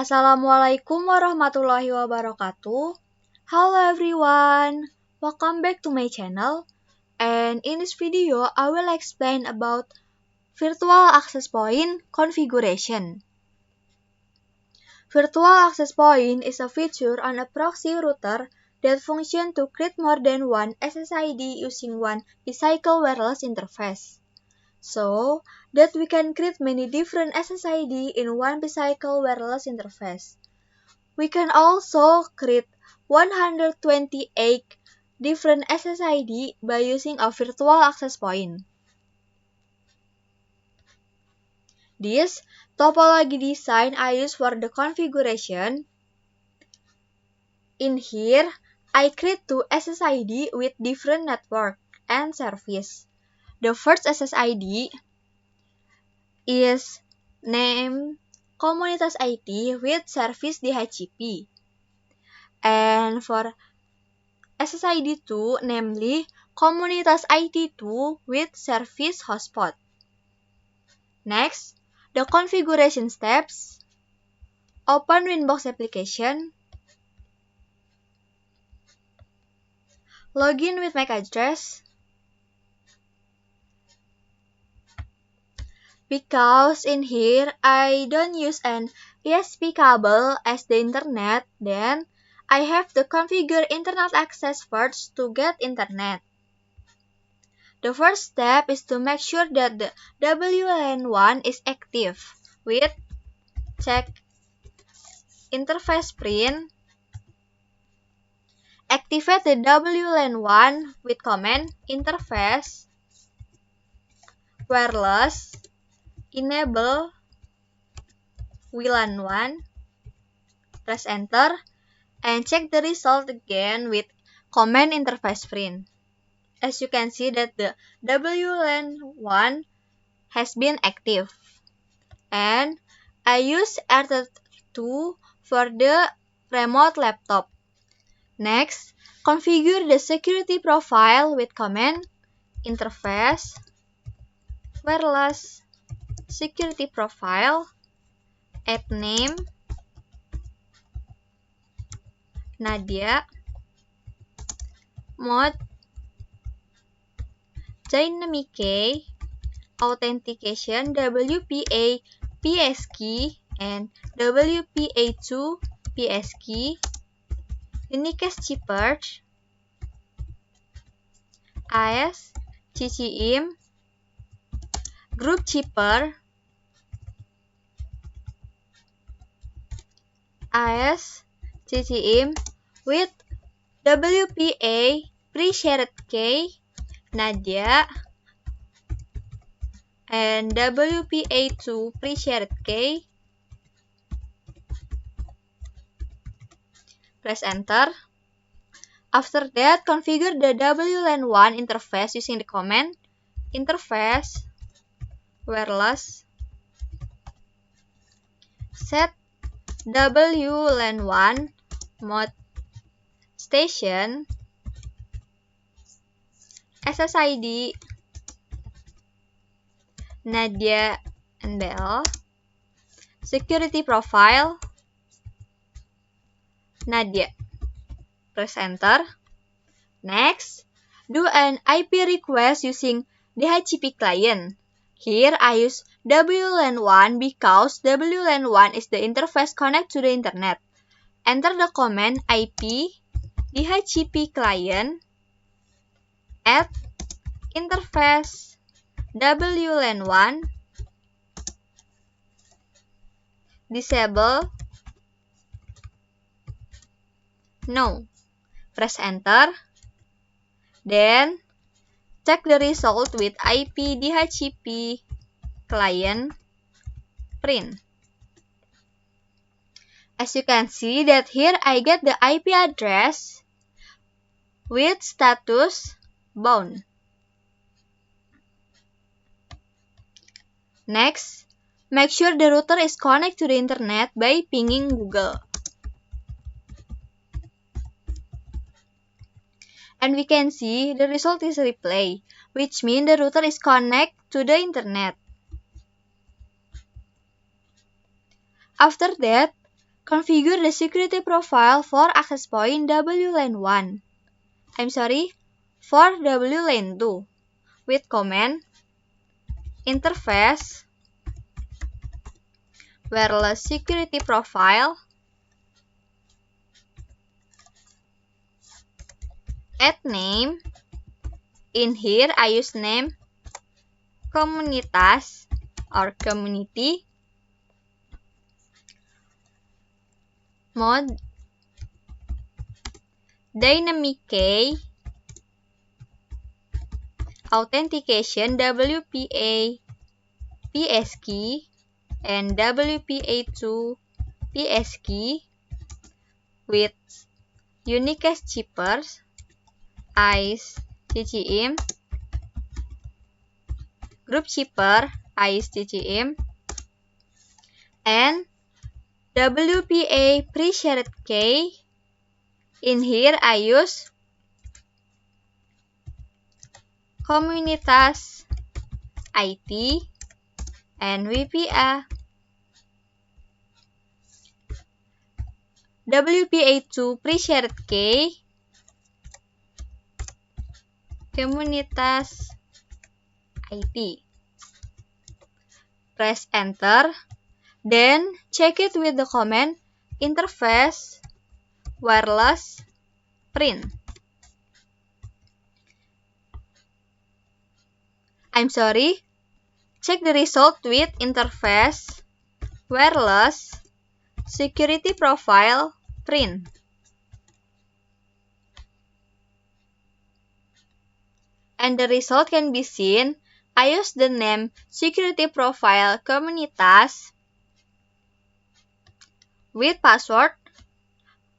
Assalamualaikum warahmatullahi wabarakatuh. Hello everyone, welcome back to my channel. And in this video, I will explain about virtual access point configuration. Virtual access point is a feature on a proxy router that functions to create more than one SSID using one physical wireless interface. So that we can create many different SSID in one physical wireless interface. We can also create 128 different SSID by using a virtual access point. This topology design I use for the configuration. In here, I create two SSID with different network and service. The first SSID is named Komunitas IT with service DHCP. And for SSID 2, namely Komunitas IT 2 with service hotspot. Next, the configuration steps. Open Winbox application. Login with MAC address. Because in here I don't use an ESP cable as the internet, then I have to configure internet access first to get internet. The first step is to make sure that the WLAN1 is active with check interface print. Activate the WLAN1 with command interface wireless enable WLAN1. Press enter and check the result again with command interface print. As you can see that the WLAN1 has been active. And I use R32 for the remote laptop. Next, configure the security profile with command interface wireless security profile, add name Nadia, mode dynamic key, authentication WPA PS key and WPA2 PS key, unicast cheaper, AS, CCM, group cheaper, AS, CCM with WPA pre-shared key, Nadia, and WPA2 pre-shared key. Press enter. After that, configure the WLAN1 interface using the command interface wireless set WLAN1 mode station SSID Nadia NBL security profile Nadia. Press enter. Next, do an IP request using DHCP client. Here I use WLAN1 because WLAN1 is the interface connect to the internet. Enter the command IP DHCP client add interface WLAN1 disable no. Press enter. Then check the result with IP DHCP client print. As you can see that here I get the IP address with status bound. Next, make sure the router is connected to the internet by pinging Google. And we can see the result is replay, which means the router is connected to the internet. After that, Configure the security profile for access point WLAN1. For WLAN2 with command interface wireless security profile add name. In here I use name komunitas or community. Mode dynamic key authentication WPA PS key and WPA2 PS key with Unicast chippers ICE CCM group chipper ICE CCM and WPA pre-shared key. In here I use komunitas IT and WPA WPA2 pre-shared key komunitas IT. Press enter, then check it with the command interface wireless print. Check the result with interface wireless security profile print. And the result can be seen. I use the name security profile komunitas with password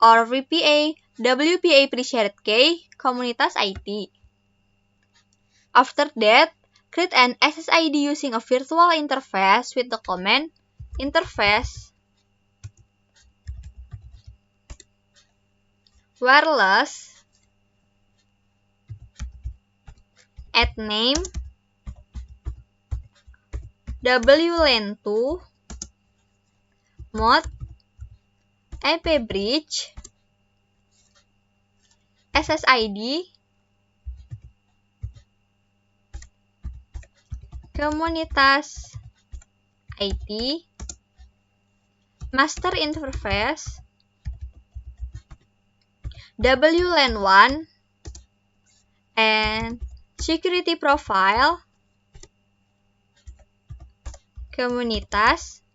or WPA pre-shared key komunitas IT. After that, create an SSID using a virtual interface with the command interface wireless add name WLAN2 mode IP bridge SSID komunitas IT master interface WLAN1 and security profile komunitas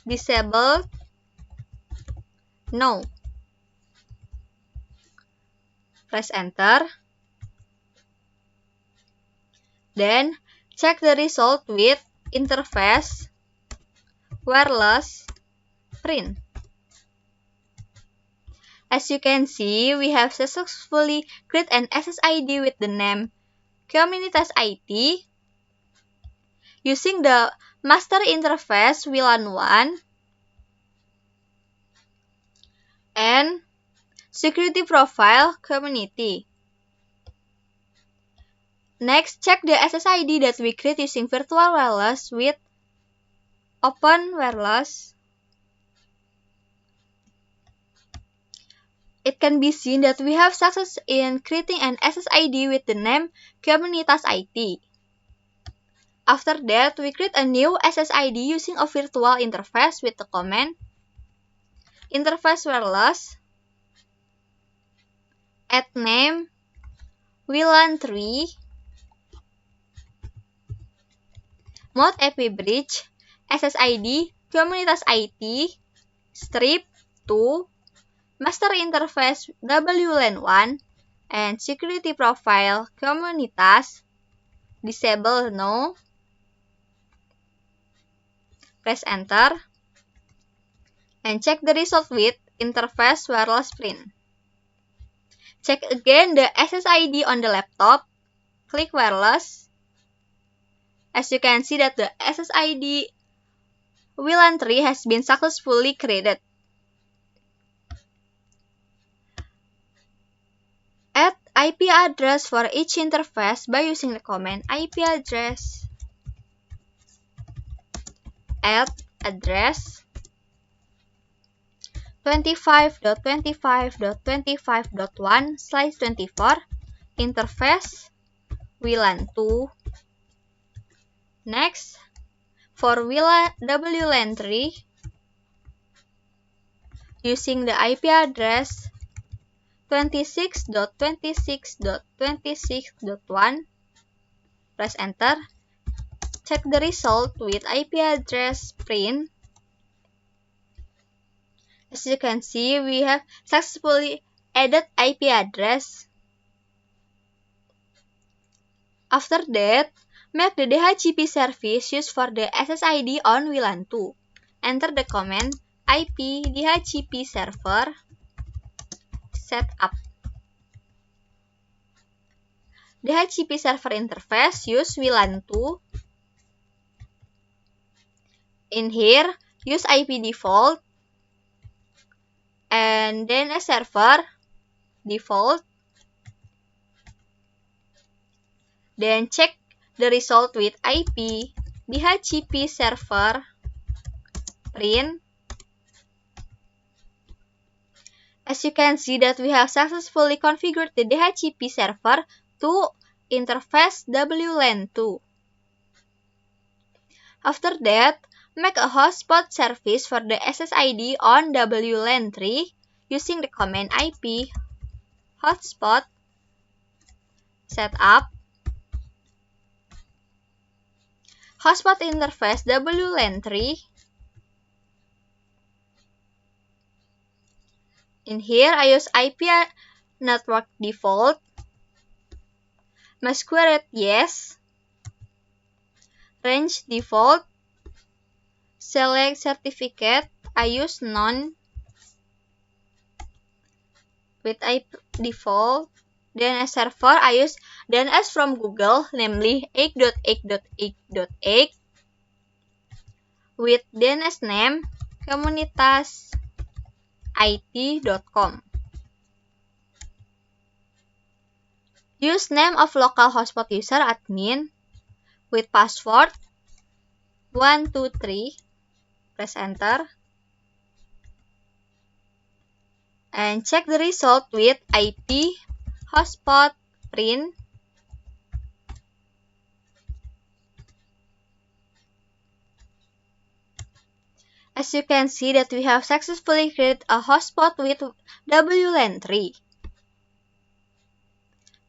disabled no. Press enter. Then check the result with interface wireless print. As you can see, we have successfully created an SSID with the name Komunitas IT using the master interface WLAN1 and security profile community. Next, check the SSID that we create using virtual wireless with open wireless. It can be seen that we have success in creating an SSID with the name Komunitas IT. After that, we create a new SSID using a virtual interface with the command interface wireless add name WLAN3 mode IP bridge SSID Komunitas IT strip 2 master interface WLAN1 and security profile komunitas disable no. Press enter and check the result with interface wireless print. Check again the SSID on the laptop. Click wireless. As you can see that the SSID WLAN3 has been successfully created. Add IP address for each interface by using the command IP address. Add address 25.25.25.1/24 interface WLAN 2. Next, for WLAN 3 using the IP address 26.26.26.1, press enter. Check the result with IP address print. As you can see, we have successfully added IP address. After that, make the DHCP service used for the SSID on WLAN 2. Enter the command IP DHCP server setup. DHCP server interface use WLAN 2. In here, use IP default and then a server default. Then check the result with IP DHCP server print. As you can see that we have successfully configured the DHCP server to interface WLAN 2. After that, make a hotspot service for the SSID on WLAN 3 using the command IP hotspot setup. Hotspot interface WLAN 3. In here, I use IP network default. Masquerade yes. Range default. Select certificate, I use none. With IP default, then as server, I use DNS from Google, namely 8.8.8.8. With DNS name, komunitas.it.com. Use name of local hotspot user admin with password 123. Press enter. And check the result with IP hotspot print. As you can see that we have successfully created a hotspot with WLAN 3.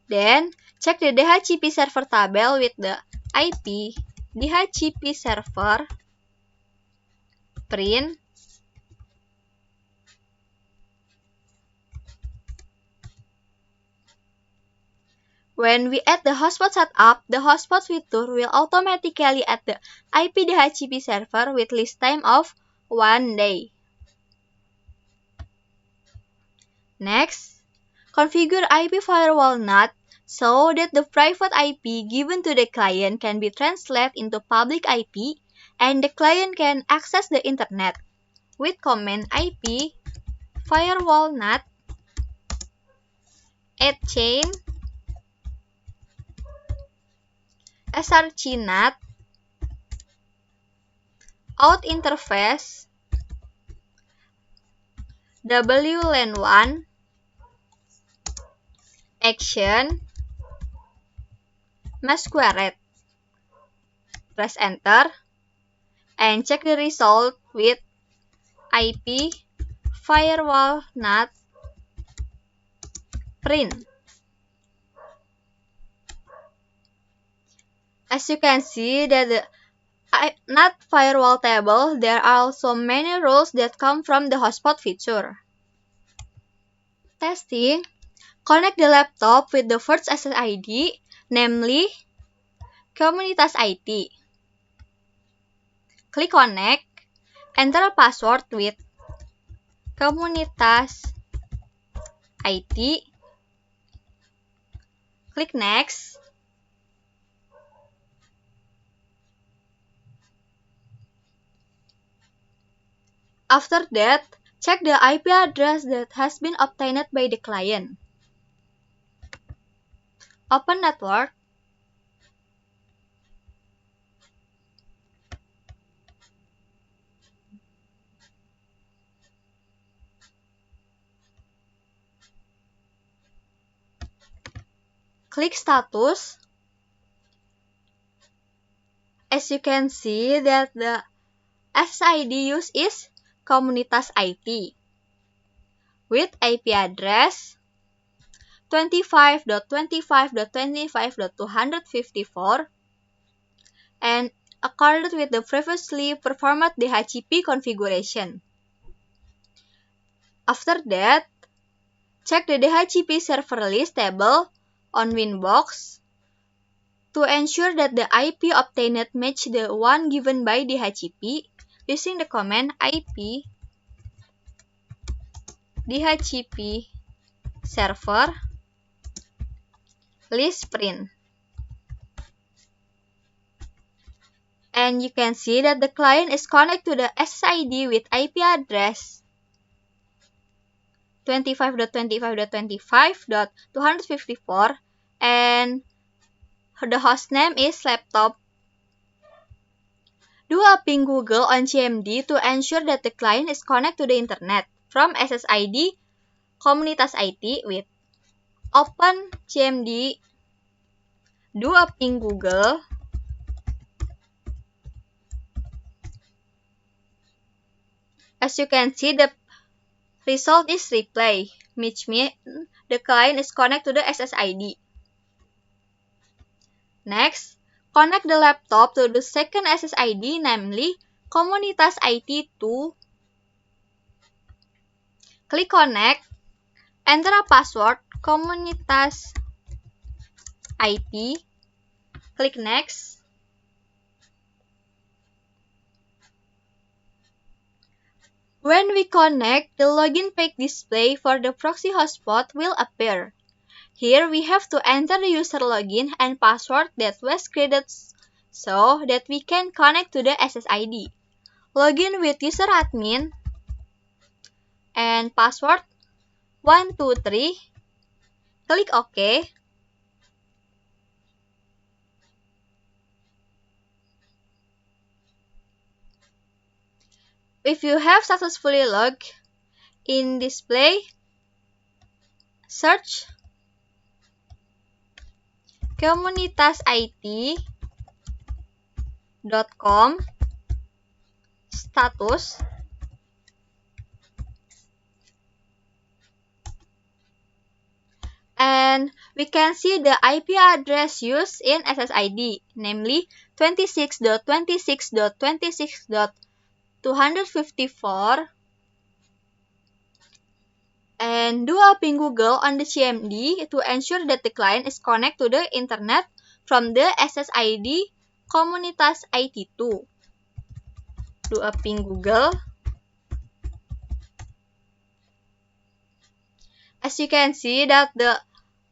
Then, check the DHCP server table with the IP DHCP server print. When we add the hotspot setup, the hotspot feature will automatically add the IP DHCP server with list time of 1 day. Next, configure IP firewall NAT so that the private IP given to the client can be translated into public IP and the client can access the internet with command IP firewall NAT add chain srcNAT out interface WLAN 1 action Masquerade. Press enter and check the result with IP firewall NAT print. As you can see that the NAT firewall table, there are also many rules that come from the hotspot feature. Testing. Connect the laptop with the first SSID, namely Komunitas IT. Click connect, enter a password with Komunitas IT. Click next. After that, check the IP address that has been obtained by the client. Open network. click status. As you can see that the SSID used is Komunitas IT with IP address 25.25.25.254 and accorded with the previously performed DHCP configuration. After that, check the DHCP server list table on Winbox to ensure that the IP obtained match the one given by DHCP using the command IP DHCP server list print. And you can see that the client is connected to the SSID with IP address 25.25.25.254 and the host name is laptop. Do a ping Google on CMD to ensure that the client is connected to the internet from SSID Komunitas IT with open CMD. Do a ping Google. As you can see, the result is replay, which means the client is connected to the SSID. Next, connect the laptop to the second SSID, namely Komunitas IT 2. Click connect, enter a password Komunitas IT, click next. When we connect, the login page display for the proxy hotspot will appear. Here we have to enter the user login and password that was created so that we can connect to the SSID. Login with user admin and password 123. Click OK. If you have successfully logged in display, search komunitasit.com status and we can see the IP address used in SSID, namely 26.26.26.254 and do a ping Google on the CMD to ensure that the client is connected to the internet from the SSID Komunitas IT 2. Do a ping Google. As you can see that the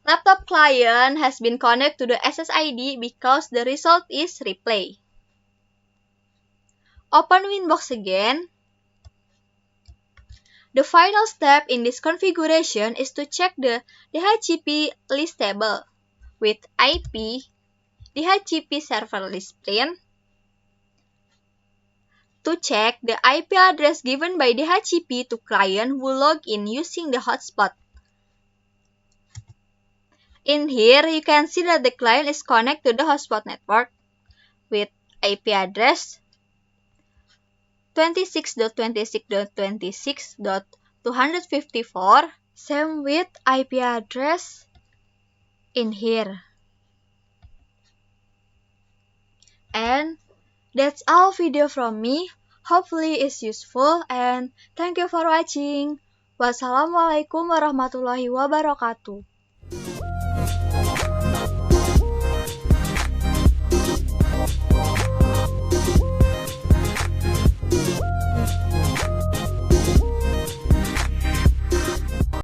laptop client has been connected to the SSID because the result is replay. Open Winbox again. The final step in this configuration is to check the DHCP list table with IP DHCP server list print to check the IP address given by DHCP to client who log in using the hotspot. In here, you can see that the client is connected to the hotspot network with IP address 26.26.26.254, same with IP address in here. And that's all video from me. Hopefully it's useful and thank you for watching. Wassalamualaikum warahmatullahi wabarakatuh.